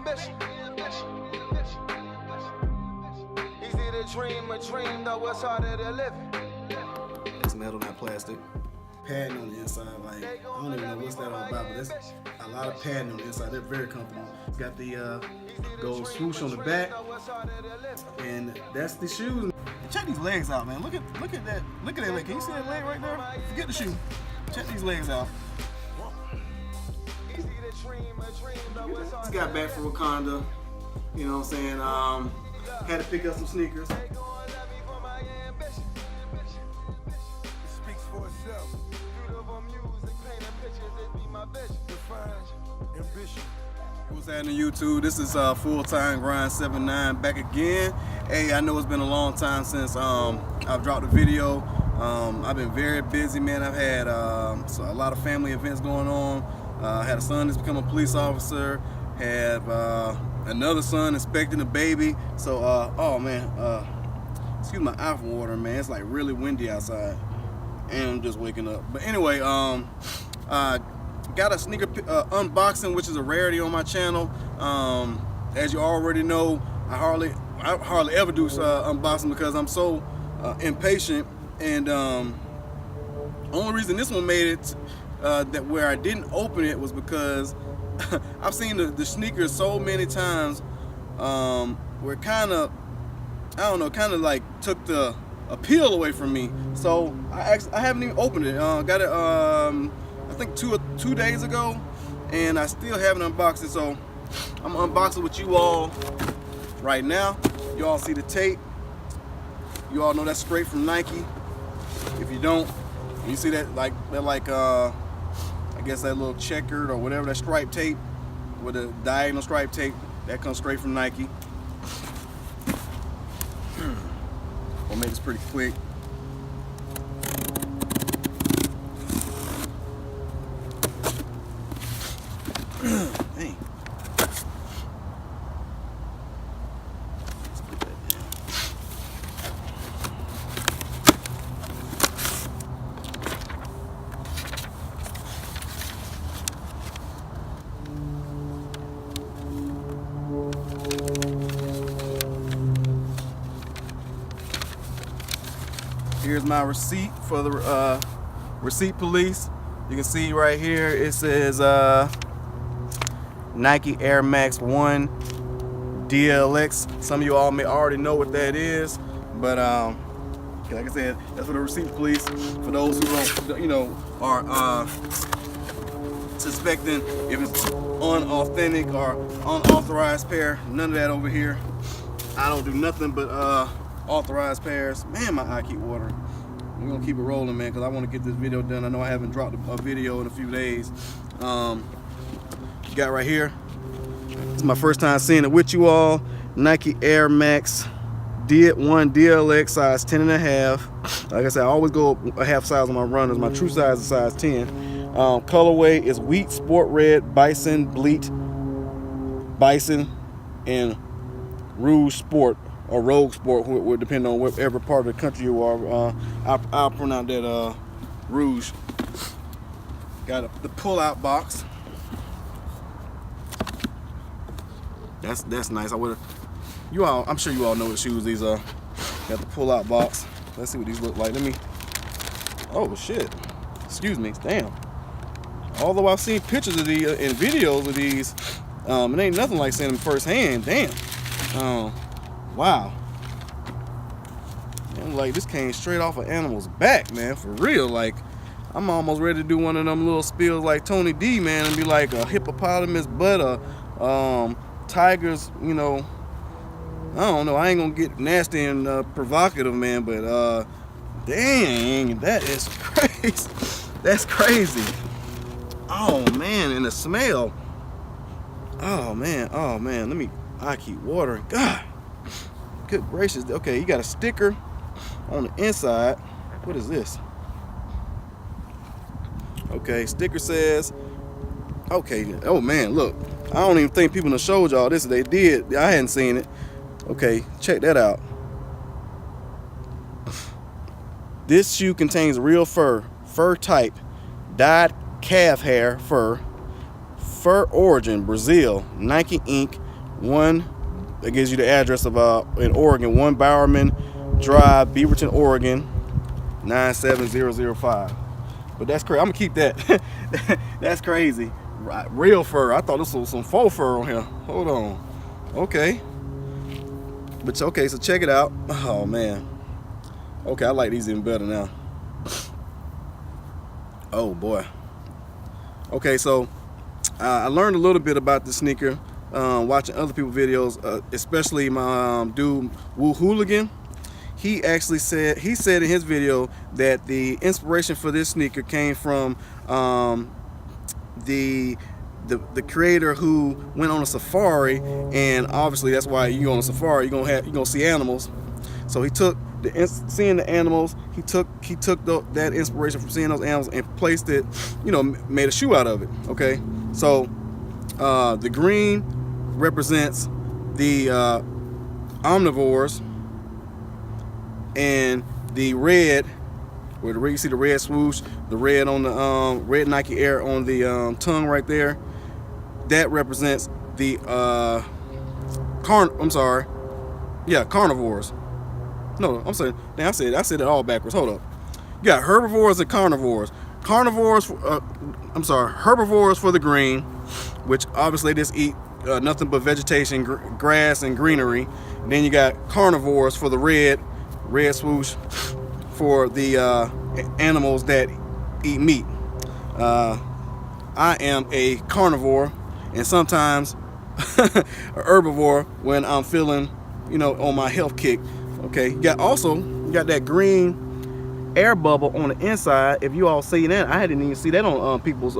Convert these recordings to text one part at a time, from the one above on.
ambition. Easy to dream a dream, though it's harder to live. It's metal, not plastic. Padding on the inside, like, I don't even know what's that all about, but there's a lot of padding on the inside. They're very comfortable. It's got the gold swoosh on the back, and that's the shoes. Check these legs out, man. Look at that. Look at that leg. Can you see that leg right there? Forget the shoe. Check these legs out. Just got back from Wakanda. You know what I'm saying? Had to pick up some sneakers. What's happening, YouTube? This is Full-Time Grind 79 back again. Hey, I know it's been a long time since I've dropped a video. I've been very busy, man. I've had a lot of family events going on. I had a son that's become a police officer. Have another son expecting a baby. So, oh man, excuse my apple water, man. It's like really windy outside, and I'm just waking up. But anyway, got a sneaker unboxing, which is a rarity on my channel. As you already know, I hardly ever do unboxing because I'm so impatient. And only reason this one made it that where I didn't open it was because I've seen the sneakers so many times where kind of, I don't know, kind of like took the appeal away from me. So I haven't even opened it. Got it I think two days ago, and I still haven't unboxed it. So I'm unboxing with you all right now. You all see the tape. You all know that's straight from Nike. If you don't, you see that I guess that little checkered or whatever, that stripe tape with a diagonal stripe tape, that comes straight from Nike. We'll make this pretty quick. Dang. Let's put that down. Here's my receipt for the receipt police. You can see right here it says Nike Air Max 1 DLX. Some of you all may already know what that is, but like I said, that's for the receipt police. For those who don't, you know, are suspecting if it's unauthentic or unauthorized pair. None of that over here. I don't do nothing but authorized pairs. Man, my eye keep watering. We're gonna keep it rolling, man, because I want to get this video done. I know I haven't dropped a video in a few days. You got right here, it's my first time seeing it with you all. Nike Air Max 1 DLX, size 10.5. Like I said, I always go a half size on my runners. My true size is size 10. Colorway is wheat, sport red, bison, bleat, bison, and rouge sport, or rogue sport, would depend on whatever part of the country you are. I'll pronounce that rouge. Got the pull-out box. That's nice. I'm sure you all know what shoes these are. Got the pull-out box. Let's see what these look like. Oh shit. Excuse me. Damn. Although I've seen pictures of these and videos of these, it ain't nothing like seeing them firsthand. Damn. Wow. Man, like this came straight off an animal's back, man. For real. Like, I'm almost ready to do one of them little spills like Tony D, man, and be like a hippopotamus butt, tigers, you know. I don't know. I ain't gonna get nasty and provocative, man, but dang, that is crazy. That's crazy. Oh man, and the smell. Oh man. I keep watering. God. Good gracious. Okay, you got a sticker on the inside. What is this? Okay, sticker says, okay, oh man, look. I don't even think people have showed y'all this. They did. I hadn't seen it. Okay, check that out. This shoe contains real fur type, dyed calf hair fur origin, Brazil, Nike Inc., one that gives you the address of in Oregon, 1 Bowerman Drive, Beaverton, Oregon, 97005. But that's crazy. I'm gonna keep that. That's crazy. Real fur. I thought this was some faux fur on here. Hold on. Okay. But okay, so check it out. Oh man. Okay, I like these even better now. Oh boy. Okay, so I learned a little bit about the sneaker watching other people's videos, especially my dude Woo Hooligan. He actually said in his video that the inspiration for this sneaker came from the creator who went on a safari, and obviously that's why you go on a safari, you're gonna see animals. So he took seeing the animals, he took that inspiration from seeing those animals and placed it, made a shoe out of it. Okay, so the green represents the omnivores, and the red, where the red, you see the red swoosh, the red on the red Nike Air on the tongue right there, that represents the carnivores. No, I'm saying, I said it all backwards. Hold up. You got herbivores and carnivores. Herbivores for the green, which obviously just eat nothing but vegetation, grass and greenery. And then you got carnivores for the red swoosh for the animals that eat meat. I am a carnivore and sometimes a herbivore when I'm feeling, on my health kick. Okay, you got that green air bubble on the inside. If you all see that, I didn't even see that on people's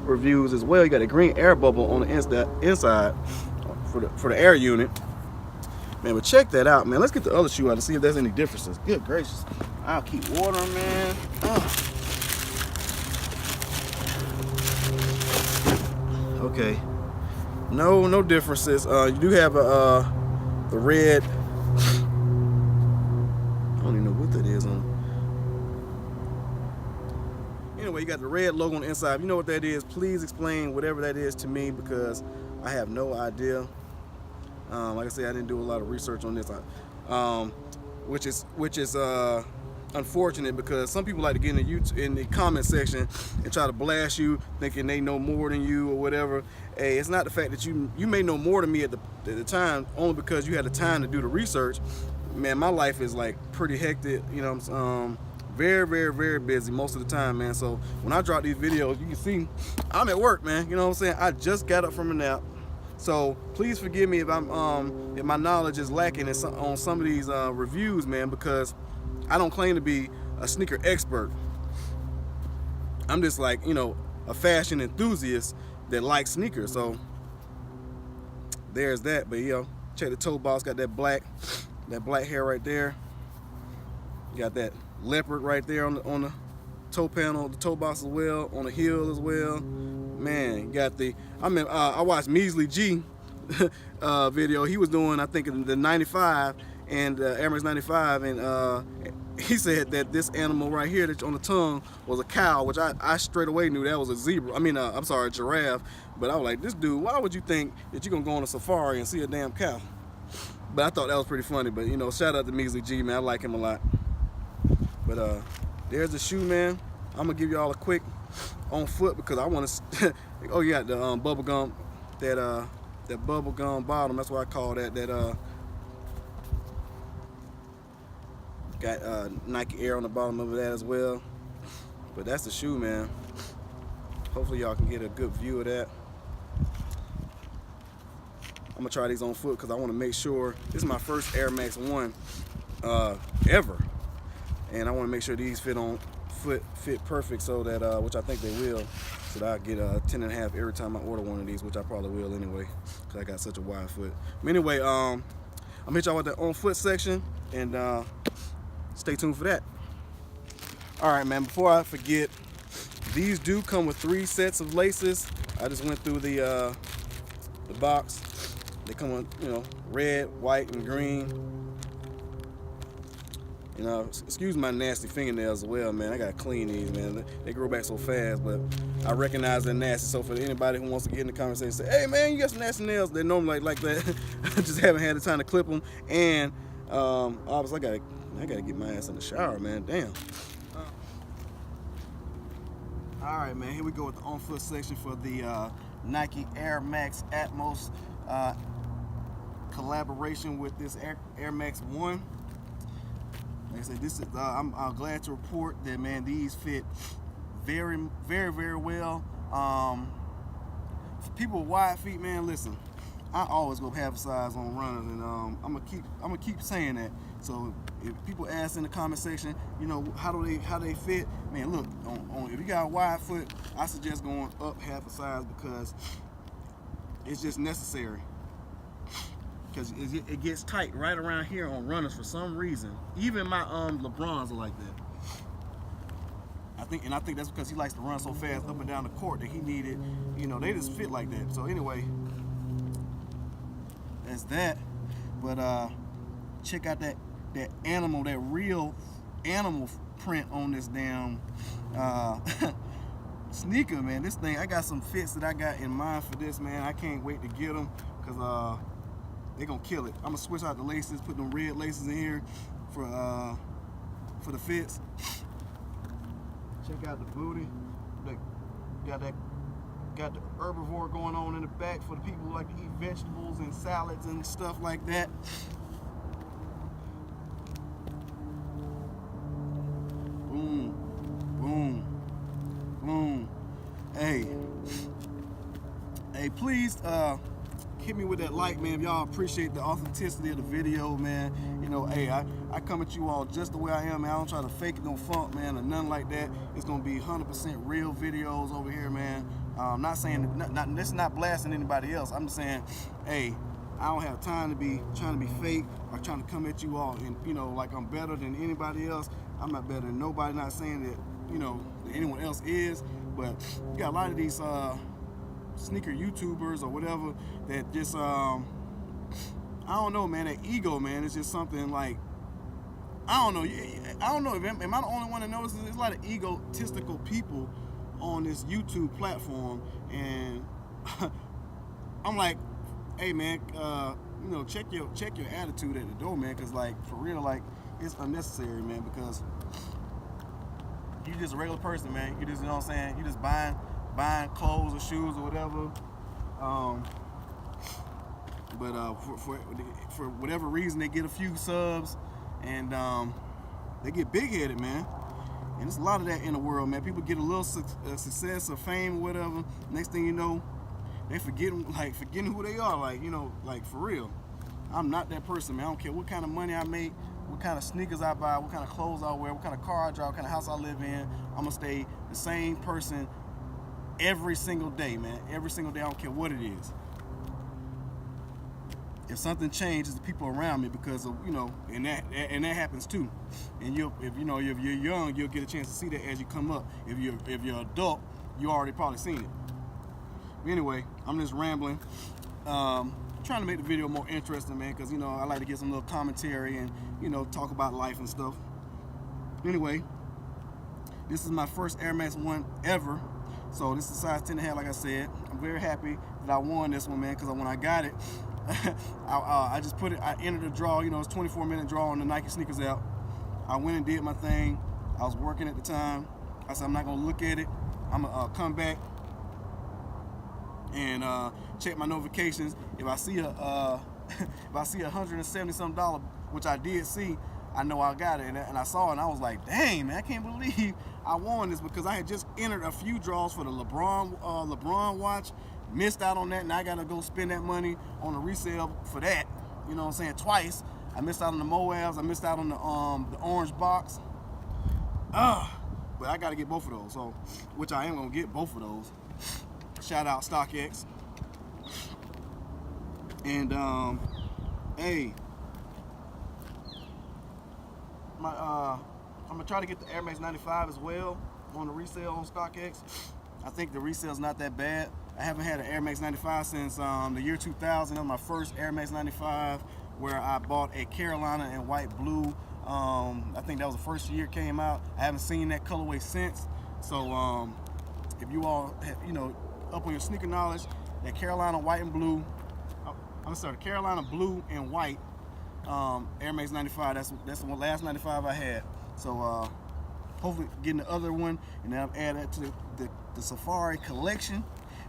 reviews as well. You got a green air bubble on the inside for the air unit. Man, but check that out, man. Let's get the other shoe out and see if there's any differences. Good gracious. I'll keep watering, man. Okay. No differences. You do have the red. I don't even know what that is on. Anyway, you got the red logo on the inside. If you know what that is, please explain whatever that is to me, because I have no idea. Like I said, I didn't do a lot of research on this, which is unfortunate, because some people like to get in the comment section and try to blast you, thinking they know more than you or whatever. Hey, it's not the fact that you may know more than me at the time, only because you had the time to do the research. Man, my life is like pretty hectic. Very, very, very busy most of the time, man. So when I drop these videos, you can see I'm at work, man. You know what I'm saying? I just got up from a nap. So please forgive me if if my knowledge is lacking on some of these reviews, man, because I don't claim to be a sneaker expert. I'm just like, a fashion enthusiast that likes sneakers. So there's that. But check the toe box, got that black hair right there. You got that leopard right there on the toe panel, the toe box as well, on the heel as well. Man, you got I watched Measly G video. He was doing, I think, the 95 and Air Max 95, and he said that this animal right here that's on the tongue was a cow, which I straight away knew that was a zebra. A giraffe. But I was like, this dude, why would you think that you're gonna go on a safari and see a damn cow? But I thought that was pretty funny. But shout out to Measly G, man. I like him a lot. But there's the shoe, man. I'm gonna give y'all a quick on foot, because I want to. Oh yeah, the bubble gum, that bubble gum bottom. That's what I call that. Got Nike Air on the bottom of that as well. But that's the shoe, man. Hopefully y'all can get a good view of that. I'm gonna try these on foot because I want to make sure this is my first Air Max 1 ever, and I want to make sure these fit perfect, so that which I think they will, so that I get a 10.5 every time I order one of these, which I probably will anyway, because I got such a wide foot. But anyway, I'm gonna hit y'all with the on foot section, and stay tuned for that. All right, man, before I forget, these do come with 3 sets of laces. I just went through the box. They come with, red, white, and green. Excuse my nasty fingernails as well, man. I gotta clean these, man. They grow back so fast, but I recognize they're nasty. So for anybody who wants to get in the conversation, say, hey man, you got some nasty nails. They normally like that. I just haven't had the time to clip them. And obviously I gotta get my ass in the shower, man. Damn. All right, man. Here we go with the on-foot section for the Nike Air Max Atmos collaboration with this Air Max 1. Like I said, this is I'm glad to report that, man, these fit very, very, very well. For people with wide feet, man, listen, I always go half a size on runners, and I'm gonna keep saying that. So if people ask in the comment section, you know, how they fit, man, look, if you got a wide foot, I suggest going up half a size because it's just necessary. Because it gets tight right around here on runners for some reason. Even my LeBrons are like that. I think that's because he likes to run so fast up and down the court that he needed, you know, they just fit like that. So anyway, that's that. But check out that real animal print on this damn sneaker, man. This thing, I got some fits that I got in mind for this, man. I can't wait to get them because they're gonna kill it. I'm gonna switch out the laces, put them red laces in here for the fits. Check out the booty. Got the herbivore going on in the back for the people who like to eat vegetables and salads and stuff like that. Boom, boom, boom. Hey, please hit me with that like, man, if y'all appreciate the authenticity of the video, man. You know, hey, I come at you all just the way I am, man. I don't try to fake it, no funk, man, or nothing like that. It's gonna be 100% real videos over here, man. I'm not saying this is not blasting anybody else. I'm just saying, hey, I don't have time to be trying to be fake or trying to come at you all and, you know, like I'm better than anybody else. I'm not better than nobody. Not saying that, you know, that anyone else is, but you got a lot of these sneaker YouTubers or whatever that just I don't know, man, that ego, man, it's just something like, I don't know am I the only one that notices there's a lot of egotistical people on this YouTube platform, and I'm like, hey man, you know, check your attitude at the door, man, because like for real, like it's unnecessary, man, because you just a regular person, man. You just, you know what I'm saying, you just buying clothes or shoes or whatever, but for whatever reason they get a few subs and they get big-headed, man. And there's a lot of that in the world, man. People get a little success or fame or whatever, next thing you know, they forgetting who they are, like, you know, like for real. I'm not that person, man. I don't care what kind of money I make, what kind of sneakers I buy, what kind of clothes I wear, what kind of car I drive, what kind of house I live in. I'm gonna stay the same person every single day, man. Every single day, I don't care what it is. If something changes, the people around me, because of, you know, and that happens too. And if you're young, you'll get a chance to see that as you come up. If you're adult, you already probably seen it. But anyway, I'm just rambling. Trying to make the video more interesting, man, because, you know, I like to get some little commentary and, you know, talk about life and stuff. Anyway, this is my first Air Max 1 ever. So this is size 10.5, like I said. I'm very happy that I won this one, man, because when I got it, I just I entered a draw, you know, it's a 24-minute draw on the Nike sneakers app. I went and did my thing. I was working at the time. I said, I'm not gonna look at it. I'm gonna come back and check my notifications. If I see $170-something, which I did see, I know I got it, and I saw it, and I was like, dang, man, I can't believe I won this, because I had just entered a few draws for the LeBron watch, missed out on that, and I gotta go spend that money on a resale for that, you know what I'm saying, twice. I missed out on the Moabs, I missed out on the orange box, but I gotta get both of those, so, which I am gonna get both of those. Shout out StockX. And hey, I'm gonna try to get the Air Max 95 as well on the resale on StockX. I think the resale's not that bad. I haven't had an Air Max 95 since the year 2000. That was my first Air Max 95, where I bought a Carolina in white blue. I think that was the first year it came out. I haven't seen that colorway since. So if you all have, you know, up on your sneaker knowledge, that Carolina white and blue, I'm sorry, Carolina blue and white Air Max 95. That's the last 95 I had. So hopefully getting the other one, and then I'll add that to the Safari collection.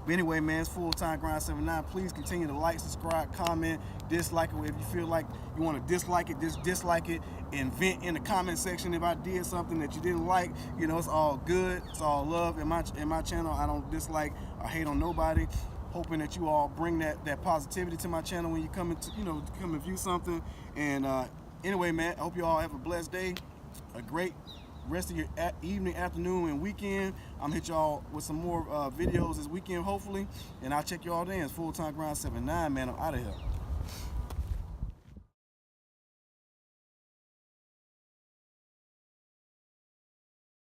But anyway, man, it's Full Time Grind 79. Please continue to like, subscribe, comment, dislike it. If you feel like you want to dislike it, just dislike it and vent in the comment section if I did something that you didn't like. You know, it's all good. It's all love. In my channel, I don't dislike or hate on nobody. Hoping that you all bring that positivity to my channel when you come into, you know, come and view something. And anyway, man, I hope you all have a blessed day, a great rest of your evening, afternoon, and weekend. I'm gonna hit y'all with some more videos this weekend, hopefully, and I'll check y'all then. It's Full Time Grind 79, man. I'm out of here.